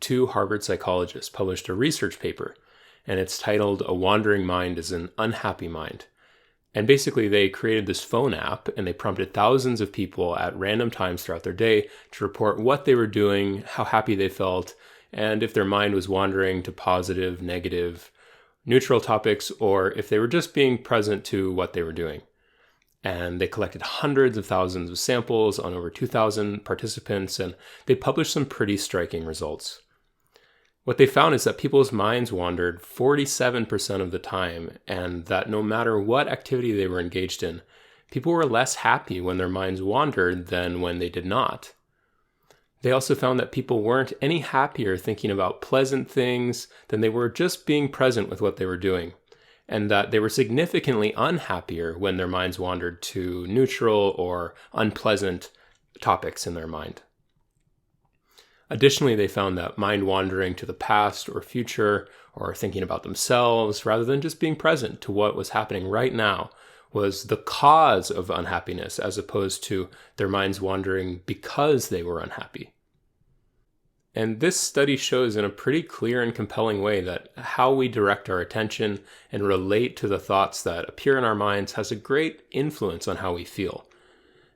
Two Harvard psychologists published a research paper, and it's titled "A Wandering Mind is an Unhappy Mind." And basically they created this phone app and they prompted thousands of people at random times throughout their day to report what they were doing, how happy they felt, and if their mind was wandering to positive, negative, neutral topics, or if they were just being present to what they were doing. And they collected hundreds of thousands of samples on over 2,000 participants, and they published some pretty striking results. What they found is that people's minds wandered 47% of the time, and that no matter what activity they were engaged in, people were less happy when their minds wandered than when they did not. They also found that people weren't any happier thinking about pleasant things than they were just being present with what they were doing, and that they were significantly unhappier when their minds wandered to neutral or unpleasant topics in their mind. Additionally, they found that mind wandering to the past or future or thinking about themselves rather than just being present to what was happening right now was the cause of unhappiness as opposed to their minds wandering because they were unhappy. And this study shows in a pretty clear and compelling way that how we direct our attention and relate to the thoughts that appear in our minds has a great influence on how we feel.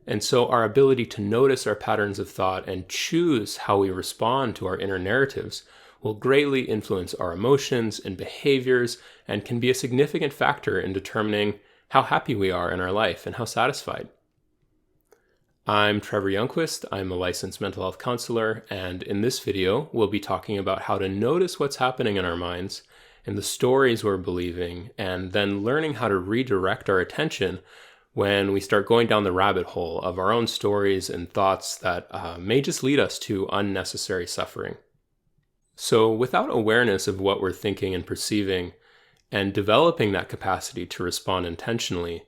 And so our ability to notice our patterns of thought and choose how we respond to our inner narratives will greatly influence our emotions and behaviors and can be a significant factor in determining how happy we are in our life and how satisfied. I'm Trevor Youngquist. I'm a licensed mental health counselor, and in this video, we'll be talking about how to notice what's happening in our minds and the stories we're believing, and then learning how to redirect our attention when we start going down the rabbit hole of our own stories and thoughts that may just lead us to unnecessary suffering. So without awareness of what we're thinking and perceiving and developing that capacity to respond intentionally,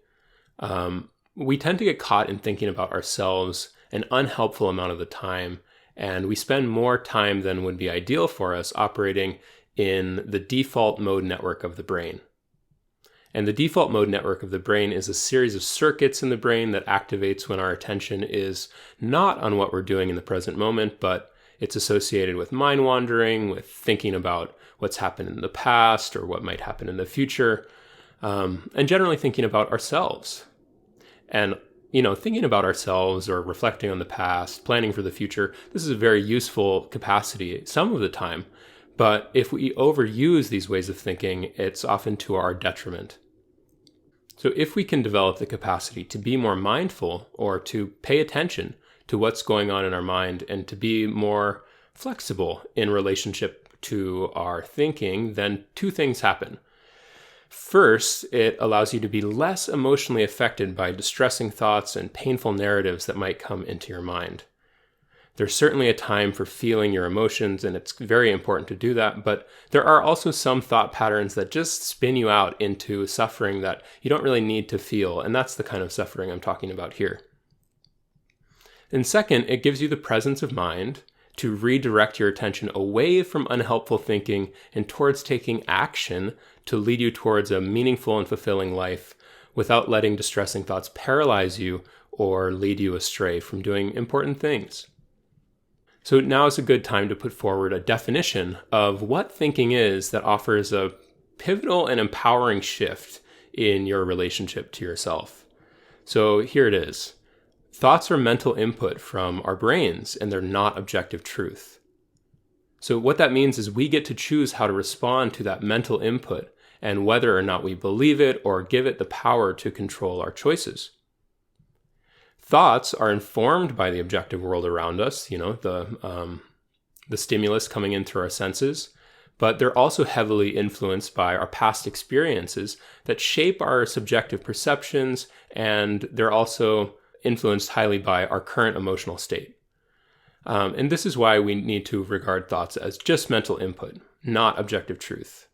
we tend to get caught in thinking about ourselves an unhelpful amount of the time, and we spend more time than would be ideal for us operating in the default mode network of the brain. And the default mode network of the brain is a series of circuits in the brain that activates when our attention is not on what we're doing in the present moment, but it's associated with mind wandering, with thinking about what's happened in the past or what might happen in the future, and generally thinking about ourselves. And, thinking about ourselves or reflecting on the past, planning for the future, this is a very useful capacity some of the time. But if we overuse these ways of thinking, it's often to our detriment. So if we can develop the capacity to be more mindful or to pay attention to what's going on in our mind and to be more flexible in relationship to our thinking, then two things happen. First, it allows you to be less emotionally affected by distressing thoughts and painful narratives that might come into your mind. There's certainly a time for feeling your emotions, and it's very important to do that, but there are also some thought patterns that just spin you out into suffering that you don't really need to feel, and that's the kind of suffering I'm talking about here. And second, it gives you the presence of mind to redirect your attention away from unhelpful thinking and towards taking action to lead you towards a meaningful and fulfilling life without letting distressing thoughts paralyze you or lead you astray from doing important things. So now is a good time to put forward a definition of what thinking is that offers a pivotal and empowering shift in your relationship to yourself. So here it is. Thoughts are mental input from our brains, and they're not objective truth. So what that means is we get to choose how to respond to that mental input and whether or not we believe it or give it the power to control our choices. Thoughts are informed by the objective world around us, the stimulus coming in through our senses, but they're also heavily influenced by our past experiences that shape our subjective perceptions, and they're also influenced highly by our current emotional state. And this is why we need to regard thoughts as just mental input, not objective truth.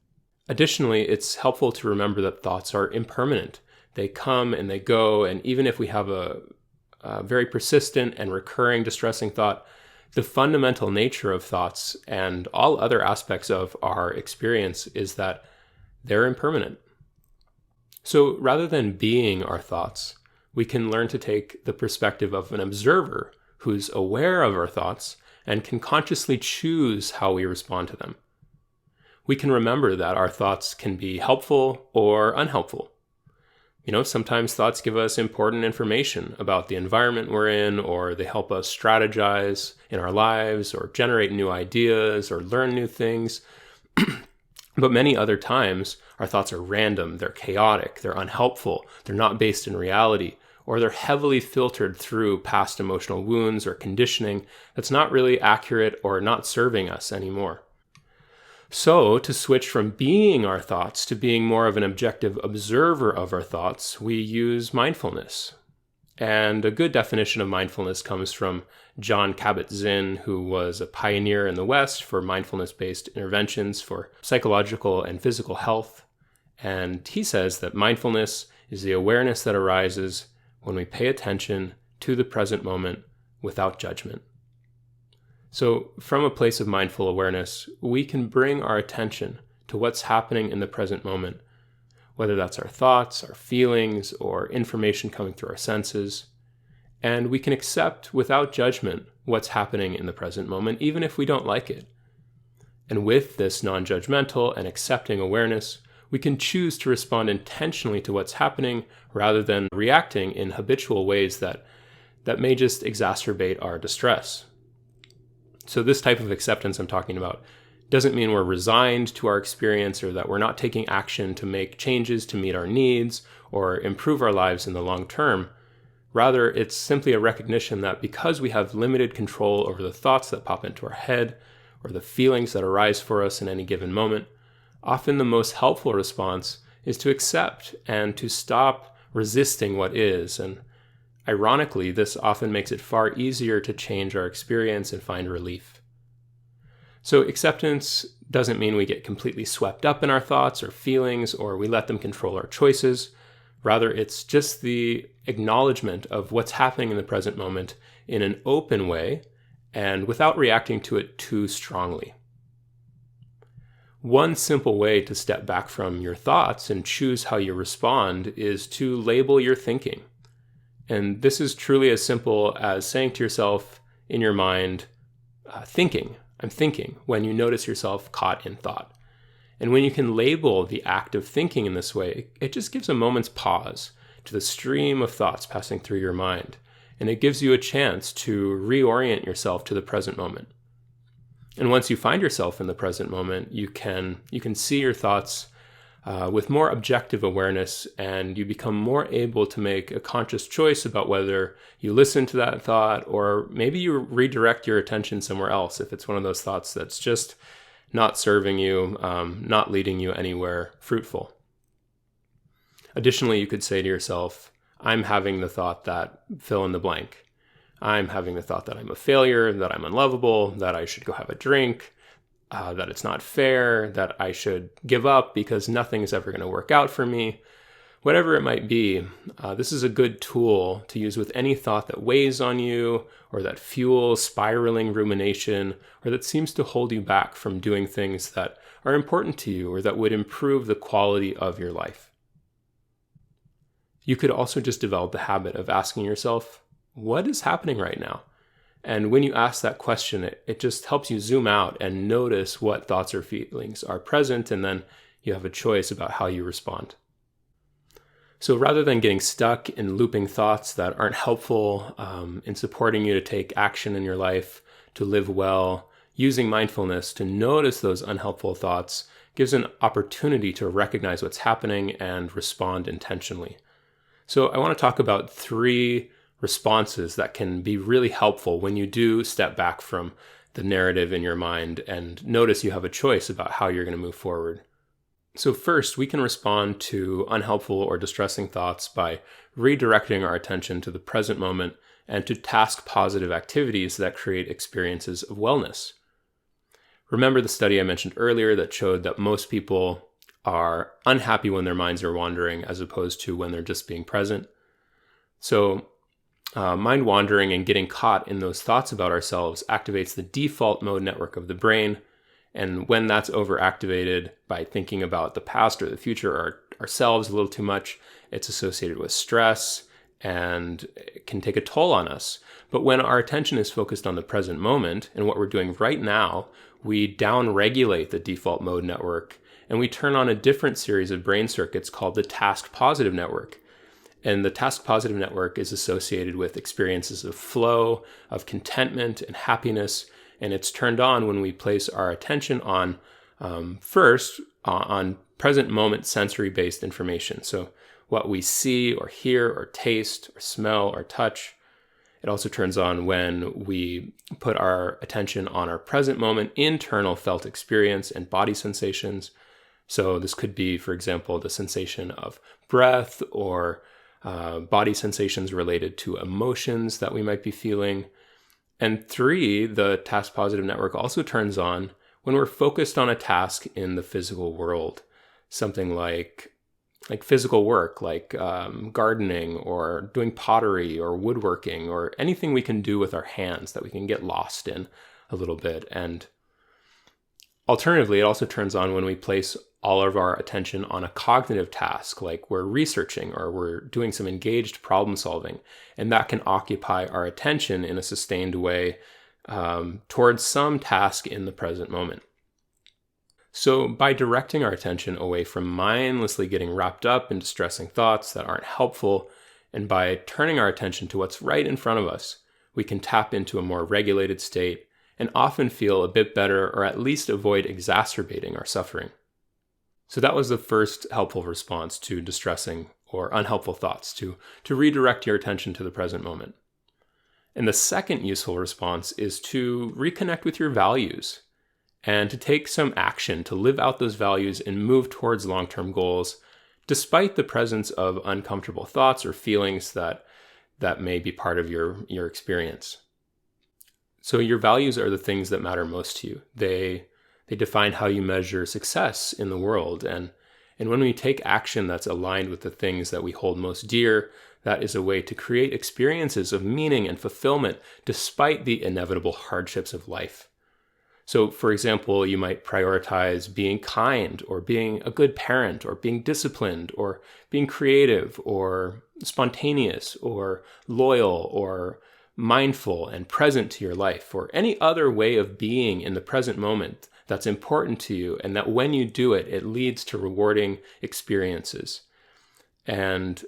Additionally, it's helpful to remember that thoughts are impermanent. They come and they go, and even if we have a very persistent and recurring distressing thought, the fundamental nature of thoughts and all other aspects of our experience is that they're impermanent. So rather than being our thoughts, we can learn to take the perspective of an observer who's aware of our thoughts and can consciously choose how we respond to them. We can remember that our thoughts can be helpful or unhelpful. Sometimes thoughts give us important information about the environment we're in, or they help us strategize in our lives, or generate new ideas, or learn new things. But many other times, our thoughts are random, they're chaotic, they're unhelpful, they're not based in reality, or they're heavily filtered through past emotional wounds or conditioning that's not really accurate or not serving us anymore. So, to switch from being our thoughts to being more of an objective observer of our thoughts, we use mindfulness. And a good definition of mindfulness comes from Jon Kabat-Zinn, who was a pioneer in the West for mindfulness-based interventions for psychological and physical health. And he says that mindfulness is the awareness that arises when we pay attention to the present moment without judgment. So, from a place of mindful awareness, we can bring our attention to what's happening in the present moment, whether that's our thoughts, our feelings, or information coming through our senses. And we can accept without judgment what's happening in the present moment, even if we don't like it. And with this non-judgmental and accepting awareness, we can choose to respond intentionally to what's happening rather than reacting in habitual ways that may just exacerbate our distress. So this type of acceptance I'm talking about doesn't mean we're resigned to our experience or that we're not taking action to make changes to meet our needs or improve our lives in the long term. Rather, it's simply a recognition that because we have limited control over the thoughts that pop into our head or the feelings that arise for us in any given moment, often the most helpful response is to accept and to stop resisting what is. And ironically, this often makes it far easier to change our experience and find relief. So acceptance doesn't mean we get completely swept up in our thoughts or feelings or we let them control our choices. Rather, it's just the acknowledgement of what's happening in the present moment in an open way and without reacting to it too strongly. One simple way to step back from your thoughts and choose how you respond is to label your thinking. And this is truly as simple as saying to yourself in your mind, I'm thinking, when you notice yourself caught in thought. And when you can label the act of thinking in this way, it just gives a moment's pause to the stream of thoughts passing through your mind. And it gives you a chance to reorient yourself to the present moment. And once you find yourself in the present moment, you can see your thoughts with more objective awareness, and you become more able to make a conscious choice about whether you listen to that thought or maybe you redirect your attention somewhere else if it's one of those thoughts that's just not serving you, not leading you anywhere fruitful. Additionally, you could say to yourself, I'm having the thought that fill in the blank. I'm having the thought that I'm a failure, that I'm unlovable, that I should go have a drink, that it's not fair, that I should give up because nothing is ever going to work out for me. Whatever it might be, this is a good tool to use with any thought that weighs on you or that fuels spiraling rumination or that seems to hold you back from doing things that are important to you or that would improve the quality of your life. You could also just develop the habit of asking yourself, what is happening right now? And when you ask that question, it just helps you zoom out and notice what thoughts or feelings are present, and then you have a choice about how you respond. So rather than getting stuck in looping thoughts that aren't helpful in supporting you to take action in your life, to live well, using mindfulness to notice those unhelpful thoughts gives an opportunity to recognize what's happening and respond intentionally. So I want to talk about 3 responses that can be really helpful when you do step back from the narrative in your mind and notice you have a choice about how you're going to move forward. So first, we can respond to unhelpful or distressing thoughts by redirecting our attention to the present moment and to task positive activities that create experiences of wellness. Remember the study I mentioned earlier that showed that most people are unhappy when their minds are wandering as opposed to when they're just being present. So mind wandering and getting caught in those thoughts about ourselves activates the default mode network of the brain. And when that's overactivated by thinking about the past or the future or ourselves a little too much, it's associated with stress and it can take a toll on us. But when our attention is focused on the present moment and what we're doing right now, we downregulate the default mode network and we turn on a different series of brain circuits called the task positive network. And the task positive network is associated with experiences of flow, of contentment and happiness. And it's turned on when we place our attention on, first, on present moment sensory-based information. So what we see or hear or taste or smell or touch. It also turns on when we put our attention on our present moment internal felt experience and body sensations. So this could be, for example, the sensation of breath or body sensations related to emotions that we might be feeling. And 3, the task positive network also turns on when we're focused on a task in the physical world. Something like physical work, like gardening or doing pottery or woodworking or anything we can do with our hands that we can get lost in a little bit. And alternatively, it also turns on when we place all of our attention on a cognitive task, like we're researching or we're doing some engaged problem solving, and that can occupy our attention in a sustained way towards some task in the present moment. So by directing our attention away from mindlessly getting wrapped up in distressing thoughts that aren't helpful, and by turning our attention to what's right in front of us, we can tap into a more regulated state and often feel a bit better, or at least avoid exacerbating our suffering. So that was the first helpful response to distressing or unhelpful thoughts, to redirect your attention to the present moment. And the second useful response is to reconnect with your values and to take some action to live out those values and move towards long-term goals, despite the presence of uncomfortable thoughts or feelings that may be part of your experience. So your values are the things that matter most to you. They define how you measure success in the world. And when we take action that's aligned with the things that we hold most dear, that is a way to create experiences of meaning and fulfillment despite the inevitable hardships of life. So, for example, you might prioritize being kind or being a good parent or being disciplined or being creative or spontaneous or loyal or mindful and present to your life, or any other way of being in the present moment that's important to you, and that when you do it, it leads to rewarding experiences. And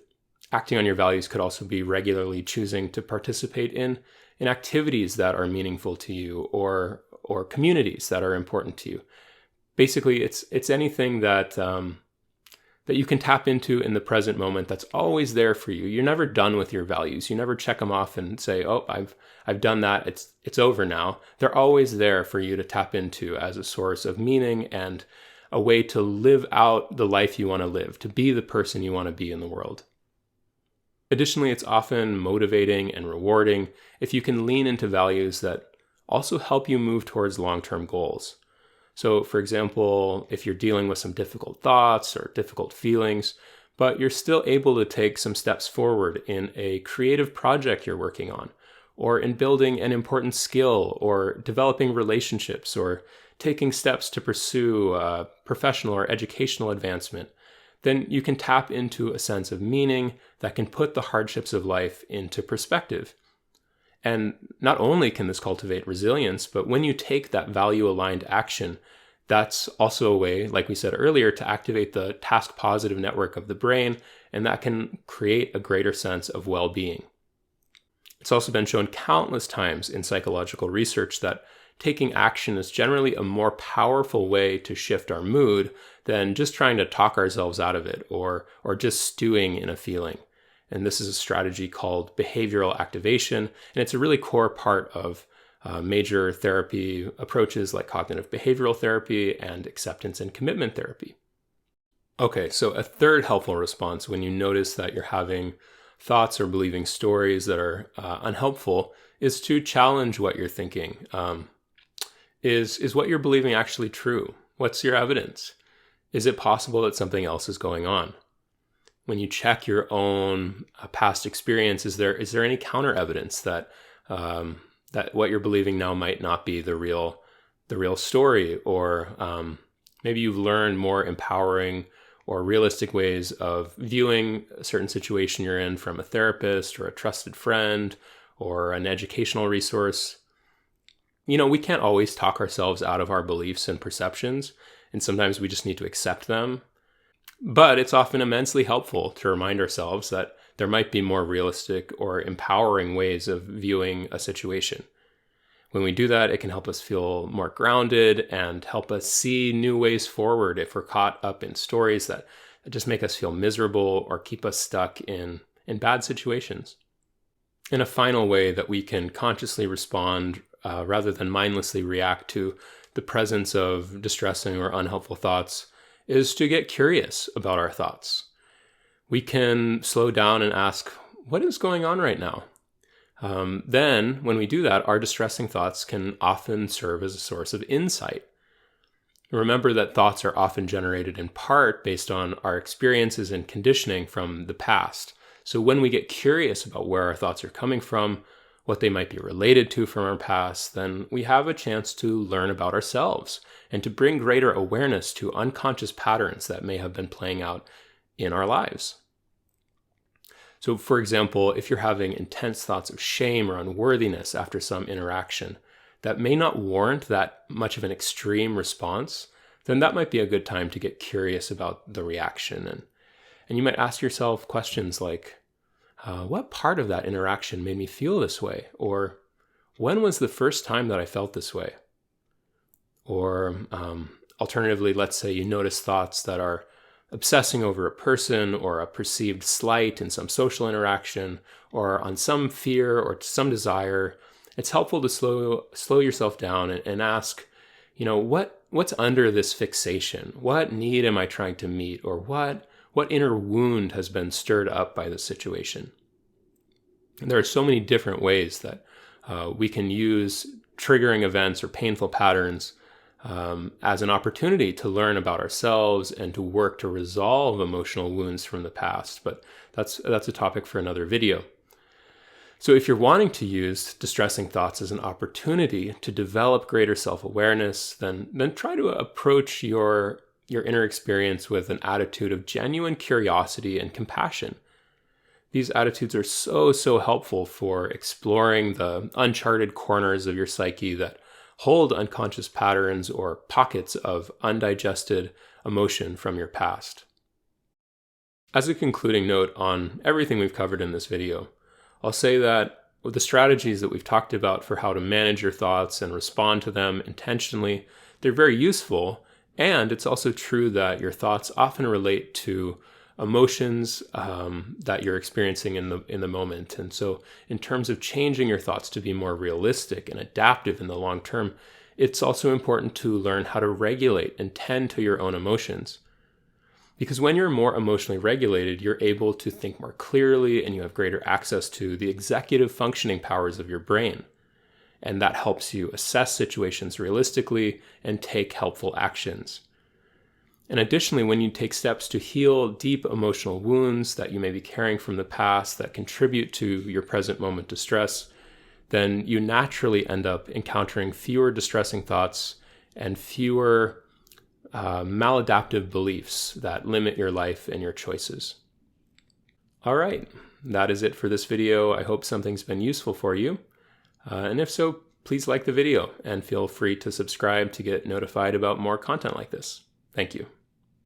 acting on your values could also be regularly choosing to participate in activities that are meaningful to you, or communities that are important to you. Basically, it's anything that you can tap into in the present moment that's always there for you. You're never done with your values. You never check them off and say, "Oh, I've done that. It's over now." They're always there for you to tap into as a source of meaning and a way to live out the life you want to live, to be the person you want to be in the world. Additionally, it's often motivating and rewarding if you can lean into values that also help you move towards long-term goals. So, for example, if you're dealing with some difficult thoughts or difficult feelings, but you're still able to take some steps forward in a creative project you're working on, or in building an important skill, or developing relationships, or taking steps to pursue professional or educational advancement, then you can tap into a sense of meaning that can put the hardships of life into perspective. And not only can this cultivate resilience, but when you take that value-aligned action, that's also a way, like we said earlier, to activate the task-positive network of the brain, and that can create a greater sense of well-being. It's also been shown countless times in psychological research that taking action is generally a more powerful way to shift our mood than just trying to talk ourselves out of it, or just stewing in a feeling. And this is a strategy called behavioral activation, and it's a really core part of major therapy approaches like cognitive behavioral therapy and acceptance and commitment therapy. Okay, so a third helpful response when you notice that you're having thoughts or believing stories that are unhelpful is to challenge what you're thinking. Is what you're believing actually true? What's your evidence? Is it possible that something else is going on? When you check your own past experience, is there any counter evidence that what you're believing now might not be the real story, or maybe you've learned more empowering or realistic ways of viewing a certain situation you're in from a therapist or a trusted friend or an educational resource. We can't always talk ourselves out of our beliefs and perceptions, and sometimes we just need to accept them. But it's often immensely helpful to remind ourselves that there might be more realistic or empowering ways of viewing a situation. When we do that, it can help us feel more grounded and help us see new ways forward if we're caught up in stories that just make us feel miserable or keep us stuck in bad situations. And a final way that we can consciously respond rather than mindlessly react to the presence of distressing or unhelpful thoughts is to get curious about our thoughts. We can slow down and ask, what is going on right now? Then, when we do that, our distressing thoughts can often serve as a source of insight. Remember that thoughts are often generated in part based on our experiences and conditioning from the past. So when we get curious about where our thoughts are coming from, what they might be related to from our past, then we have a chance to learn about ourselves and to bring greater awareness to unconscious patterns that may have been playing out in our lives. So, for example, if you're having intense thoughts of shame or unworthiness after some interaction that may not warrant that much of an extreme response, then that might be a good time to get curious about the reaction. And you might ask yourself questions like, what part of that interaction made me feel this way? Or when was the first time that I felt this way? Or alternatively, let's say you notice thoughts that are obsessing over a person or a perceived slight in some social interaction or on some fear or some desire. It's helpful to slow yourself down and ask, what's under this fixation? What need am I trying to meet? Or what inner wound has been stirred up by this situation? And there are so many different ways that we can use triggering events or painful patterns as an opportunity to learn about ourselves and to work to resolve emotional wounds from the past. But that's a topic for another video. So if you're wanting to use distressing thoughts as an opportunity to develop greater self-awareness, then try to approach your inner experience with an attitude of genuine curiosity and compassion. These attitudes are so helpful for exploring the uncharted corners of your psyche that hold unconscious patterns or pockets of undigested emotion from your past. As a concluding note on everything we've covered in this video, I'll say that with the strategies that we've talked about for how to manage your thoughts and respond to them intentionally, they're very useful, and it's also true that your thoughts often relate to emotions that you're experiencing in the moment. And so in terms of changing your thoughts to be more realistic and adaptive in the long term, it's also important to learn how to regulate and tend to your own emotions. Because when you're more emotionally regulated, you're able to think more clearly and you have greater access to the executive functioning powers of your brain. And that helps you assess situations realistically and take helpful actions. And additionally, when you take steps to heal deep emotional wounds that you may be carrying from the past that contribute to your present moment distress, then you naturally end up encountering fewer distressing thoughts and fewer maladaptive beliefs that limit your life and your choices. All right, that is it for this video. I hope something's been useful for you. And if so, please like the video and feel free to subscribe to get notified about more content like this. Thank you.